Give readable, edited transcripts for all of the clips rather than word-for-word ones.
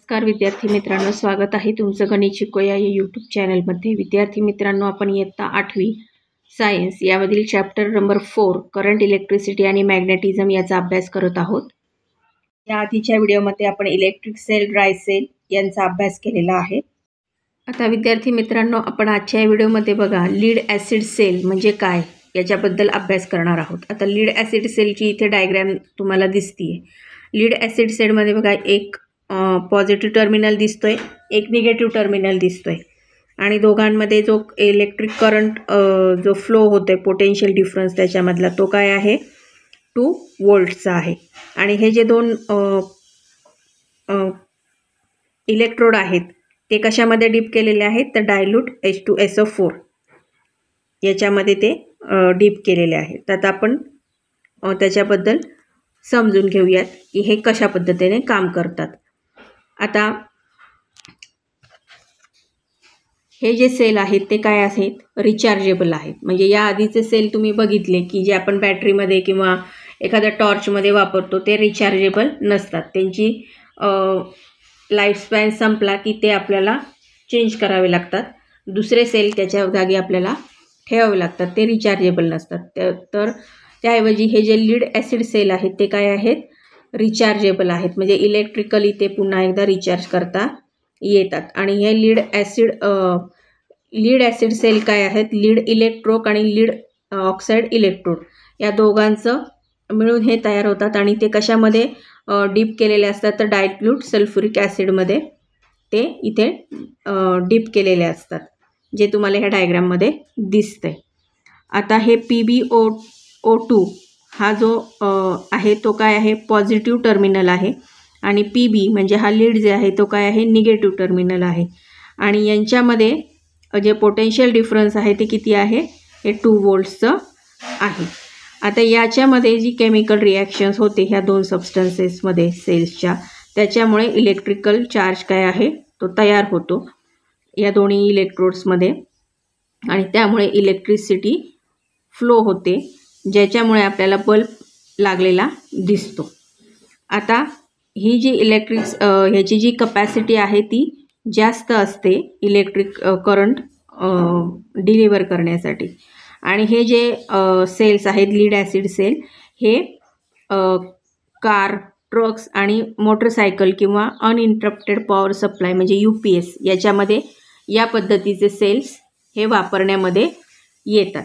नमस्कार विद्यार्थी मित्रांनो, स्वागत आहे तुमचं गणित शिकूया या यूट्यूब चॅनलमध्ये। विद्यार्थी मित्रांनो, आपण इयत्ता 8वी सायन्स यामधील चॅप्टर नंबर 4 करंट, इलेक्ट्रिसिटी आणि मॅग्नेटिझम याचा अभ्यास करत आहोत। या आधीच्या व्हिडिओमध्ये आपण इलेक्ट्रिक सेल, ड्राय सेल यांचा अभ्यास केलेला आहे। आता विद्यार्थी मित्रांनो, आपण आजच्या व्हिडिओमध्ये बघा लीड ॲसिड सेल म्हणजे काय याच्याबद्दल अभ्यास करणार आहोत। आता लीड ॲसिड सेलची इथे डायग्राम तुम्हाला दिसतीये। लीड ॲसिड सेलमध्ये बघा एक पॉझिटिव्ह टर्मिनल दिसतोय, एक निगेटिव्ह टर्मिनल दिसतोय आणि दोघांमध्ये जो इलेक्ट्रिक करंट जो फ्लो होतोय, पोटेन्शियल डिफरन्स त्याच्यामधला तो काय आहे, 2 व्होल्टचा आहे। आणि हे जे दोन इलेक्ट्रोड आहेत ते कशामध्ये डीप केलेले आहेत, तर डायल्यूट H2SO4 याच्यामध्ये ते डीप केलेले आहेत। तर आपण त्याच्याबद्दल समजून घेऊयात की हे कशा पद्धतीने काम करतात। आता हे जे सेल आहेत ते काय आहेत, रिचार्जेबल आहेत। म्हणजे या आधीचे सेल तुम्ही बघितले की जे आपण बॅटरीमध्ये किंवा एखाद्या टॉर्चमध्ये वापरतो ते रिचार्जेबल नसतात। त्यांची लाईफ स्पॅन संपला की ते आपल्याला चेंज करावे लागतात, दुसरे सेल त्याच्या जागी आपल्याला ठेवावे लागतात, ते रिचार्जेबल नसतात। तर त्याऐवजी हे जे लीड ॲसिड सेल आहेत ते काय आहेत, रिचार्जेबल आहेत। म्हणजे इलेक्ट्रिकली ते पुन्हा एकदा रिचार्ज करता येतात। आणि हे लीड ॲसिड सेल काय आहेत, लीड इलेक्ट्रोड आणि लीड ऑक्साईड इलेक्ट्रोड या दोघांचं मिळून हे तयार होतात। आणि ते कशामध्ये डीप केलेले असतात, तर डायल्यूट सल्फ्युरिक ॲसिडमध्ये ते इथे डीप केलेले असतात, जे तुम्हाला ह्या डायग्राममध्ये दिसतंय। आता हे PbO2 हा जो आहे तो काय आहे, पॉझिटिव्ह टर्मिनल आहे आणि PB म्हणजे हा लीड जे आहे तो काय आहे, निगेटिव्ह टर्मिनल आहे। आणि यांच्यामध्ये जे पोटेन्शियल डिफरन्स आहे ते किती आहे, हे 2 व्होल्ट्सचं आहे। आता याच्यामध्ये जी केमिकल रिॲक्शन्स होते ह्या दोन सबस्टन्सेसमध्ये सेल्सच्या, त्याच्यामुळे इलेक्ट्रिकल चार्ज काय आहे तो तयार होतो या दोन्ही इलेक्ट्रोड्समध्ये आणि त्यामुळे इलेक्ट्रिसिटी फ्लो होते, ज्याच्यामुळे आपल्याला बल्ब लागलेला दिसतो। आता ही जी ह्याची जी कपॅसिटी आहे ती जास्त असते इलेक्ट्रिक करंट डिलिव्हर करण्यासाठी। आणि हे जे सेल्स आहेत लीड ॲसिड सेल हे कार, ट्रक्स आणि मोटरसायकल किंवा अनइंटरप्टेड पॉवर सप्लाय म्हणजे UPS याच्यामध्ये या पद्धतीचे सेल्स हे वापरण्यामध्ये येतात।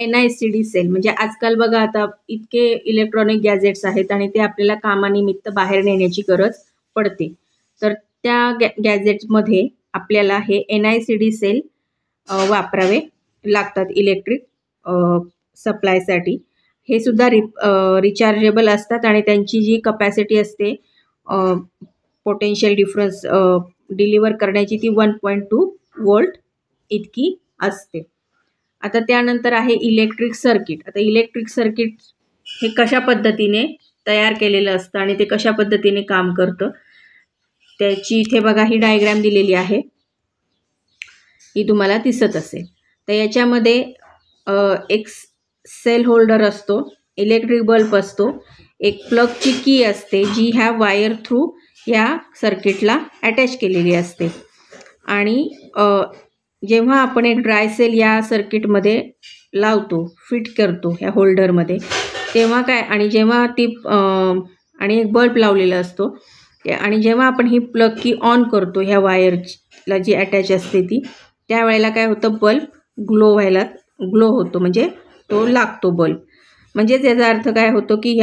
NICD सेल म्हणजे आजकाल बघा आता इतके इलेक्ट्रॉनिक गॅजेट्स आहेत आणि ते आपल्याला कामानिमित्त बाहेर नेण्याची गरज पडते, तर त्या गॅजेट्समध्ये आपल्याला हे NICD सेल वापरावे लागतात इलेक्ट्रिक सप्लायसाठी। हे सुद्धा रिचार्जेबल असतात आणि त्यांची जी कपॅसिटी असते पोटेन्शियल डिफरन्स डिलिव्हर करण्याची ती 1.2 व्होल्ट इतकी असते। आता त्यानंतर आहे इलेक्ट्रिक सर्किट। आता इलेक्ट्रिक सर्किट हे कशा पद्धतीने तयार केलेलं असतं आणि ते कशा पद्धतीने काम करतं त्याची इथे बघा ही डायग्राम दिलेली आहे, ही तुम्हाला दिसत असेल। तर याच्यामध्ये एक सेल होल्डर असतो, इलेक्ट्रिक बल्ब असतो, एक प्लगची की असते जी ह्या वायर थ्रू या सर्किटला अटॅच केलेली असते। आणि जेव्हा आपण एक ड्राय सेल या सर्किटमध्ये लावतो, फिट करतो ह्या होल्डरमध्ये, तेव्हा काय, आणि जेव्हा ती आणि एक बल्ब लावलेला असतो आणि जेव्हा आपण ही प्लग की ऑन करतो ह्या वायरला जी अटॅच असते ती, त्यावेळेला काय होतं, बल्ब ग्लो होतो, म्हणजे तो लागतो बल्ब। म्हणजेच याचा अर्थ काय होतो की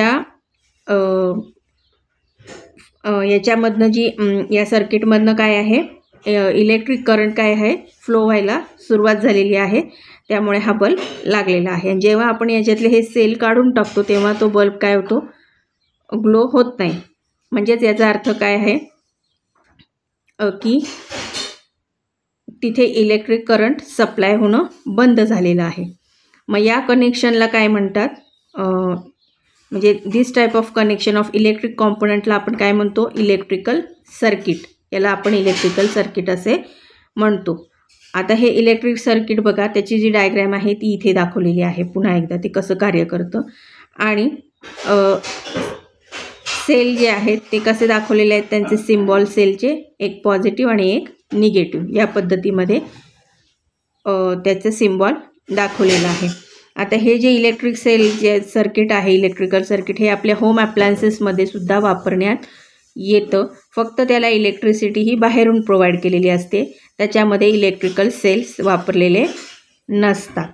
याच्यामधनं जी या सर्किटमधनं काय आहे, इलेक्ट्रिक करंट काय आहे, फ्लो व्हायला सुरुवात झालेली आहे, त्यामुळे हा बल्ब लागलेला आहे। आणि जेव्हा आपण याच्यातले हे सेल काढून टाकतो तेव्हा तो बल्ब काय होतो, ग्लो होत नाही। म्हणजेच याचा अर्थ काय आहे की तिथे इलेक्ट्रिक करंट सप्लाय होणं बंद झालेलं आहे। मग या कनेक्शनला काय म्हणतात, म्हणजे this type of connection of electric कॉम्पोनंटला आपण काय म्हणतो, इलेक्ट्रिकल सर्किट। याला आपण इलेक्ट्रिकल सर्किट असे म्हणतो। आता हे इलेक्ट्रिक सर्किट बघा, त्याची जी डायग्राम आहे ती इथे दाखवलेली आहे पुन्हा एकदा, ते कसं कार्य करतं। आणि सेल जे आहेत ते कसे दाखवलेले आहेत, त्यांचे सिम्बॉल सेलचे एक पॉझिटिव्ह आणि एक निगेटिव्ह या पद्धतीमध्ये त्याचं सिम्बॉल दाखवलेलं आहे. आता हे जे इलेक्ट्रिक सेल जे सर्किट आहे, इलेक्ट्रिकल सर्किट, हे आपल्या होम अप्लायन्सेसमध्ये सुद्धा वापरण्यात येतं. फक्त त्याला इलेक्ट्रिसिटी ही बाहेरून प्रोव्हाइड केलेली असते, त्याच्यामध्ये इलेक्ट्रिकल सेल्स वापरलेले नसतात.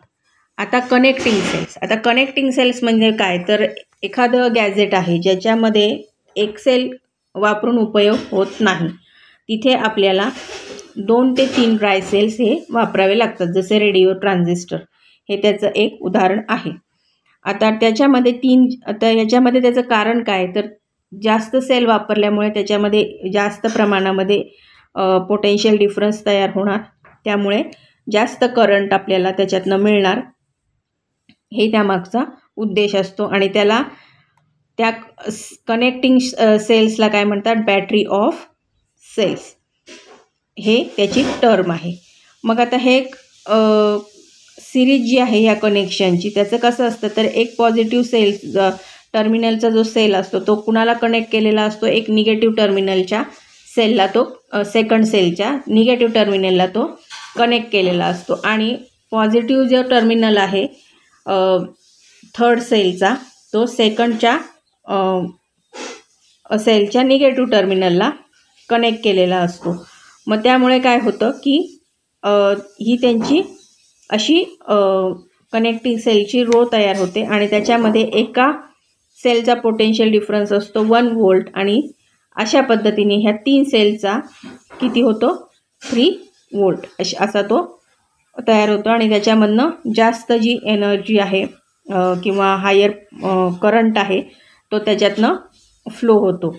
आता कनेक्टिंग सेल्स. आता कनेक्टिंग सेल्स म्हणजे काय, तर एखादं गॅजेट आहे ज्याच्यामध्ये एक सेल वापरून उपयोग होत नाही, तिथे आपल्याला 2 ते 3 ड्राय सेल्स हे वापरावे लागतात. जसे रेडिओ ट्रान्झिस्टर हे त्याचं एक उदाहरण आहे. आता ह्याच्यामध्ये त्याचं कारण काय, तर जास्त सेल वापरल्यामुळे त्याच्यामध्ये जास्त प्रमाणामध्ये पोटेन्शियल डिफरन्स तयार होणार, त्यामुळे जास्त करंट आपल्याला त्याच्यातनं मिळणार, हे त्यामागचा उद्देश असतो. आणि त्या कनेक्टिंग सेल्सला काय म्हणतात, बॅटरी ऑफ सेल्स हे त्याची टर्म आहे. मग आता हे सिरीज जी आहे या कनेक्शनची, त्याचं कसं असतं, तर एक पॉझिटिव्ह सेल टर्मिनलचा जो सेल असतो तो कुणाला कनेक्ट केलेला असतो, एक निगेटिव्ह टर्मिनलच्या सेलला, तो सेकंड सेलच्या निगेटिव्ह टर्मिनलला तो कनेक्ट केलेला असतो. आणि पॉझिटिव्ह जो टर्मिनल आहे थर्ड सेलचा, तो सेकंडच्या सेलच्या निगेटिव्ह टर्मिनलला कनेक्ट केलेला असतो. मग त्यामुळे काय होतं की ही त्यांची अशी कनेक्टिंग सेलची रो तयार होते आणि त्याच्यामध्ये एका सेलचा पोटेन्शियल डिफरन्स असतो 1 व्होल्ट आणि अशा पद्धतीने ह्या 3 सेलचा किती होतो 3 व्होल्ट असा तो तयार होतो. आणि त्याच्यामधनं जास्त जी एनर्जी आहे किंवा हायर करंट आहे तो त्याच्यातनं फ्लो होतो.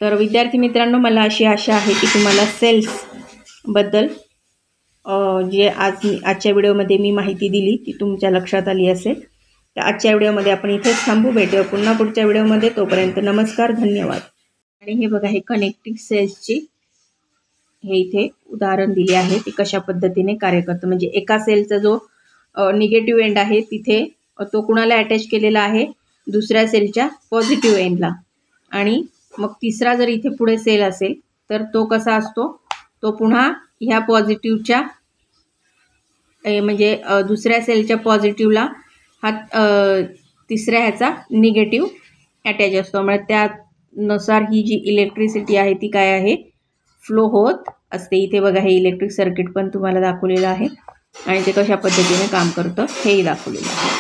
तर विद्यार्थी मित्रांनो, मला अशी आशा आहे की तुम्हाला सेल्सबद्दल जे आजच्या व्हिडिओमध्ये मी माहिती दिली ती तुमच्या लक्षात आली असेल. तर आजच्या व्हिडिओमध्ये आपण इथेच थांबू. भेटूया पुन्हा पुढच्या व्हिडिओमध्ये. तोपर्यंत नमस्कार, धन्यवाद. आणि हे बघा, हे कनेक्टिंग सेल्सची हे इथे उदाहरण दिले आहे ते कशा पद्धतीने कार्य करतं. म्हणजे एका सेलचा जो निगेटिव्ह एंड आहे तिथे तो कुणाला अटॅच केलेला आहे, दुसऱ्या सेलच्या पॉझिटिव्ह एंडला. आणि मग तिसरा जर इथे पुढे सेल असेल तर तो कसा असतो, तो पुन्हा ह्या पॉझिटिव्हच्या म्हणजे दुसऱ्या सेलच्या पॉझिटिव्हला हा तिसऱ्या ह्याचा निगेटिव्ह अटॅच असतो. त्यामुळे त्यानुसार ही जी इलेक्ट्रिसिटी आहे ती काय आहे, फ्लो होत असते. इथे बघा, हे इलेक्ट्रिक सर्किट पण तुम्हाला दाखवलेलं आहे आणि ते कशा पद्धतीने काम करतं हेही दाखवलेलं आहे.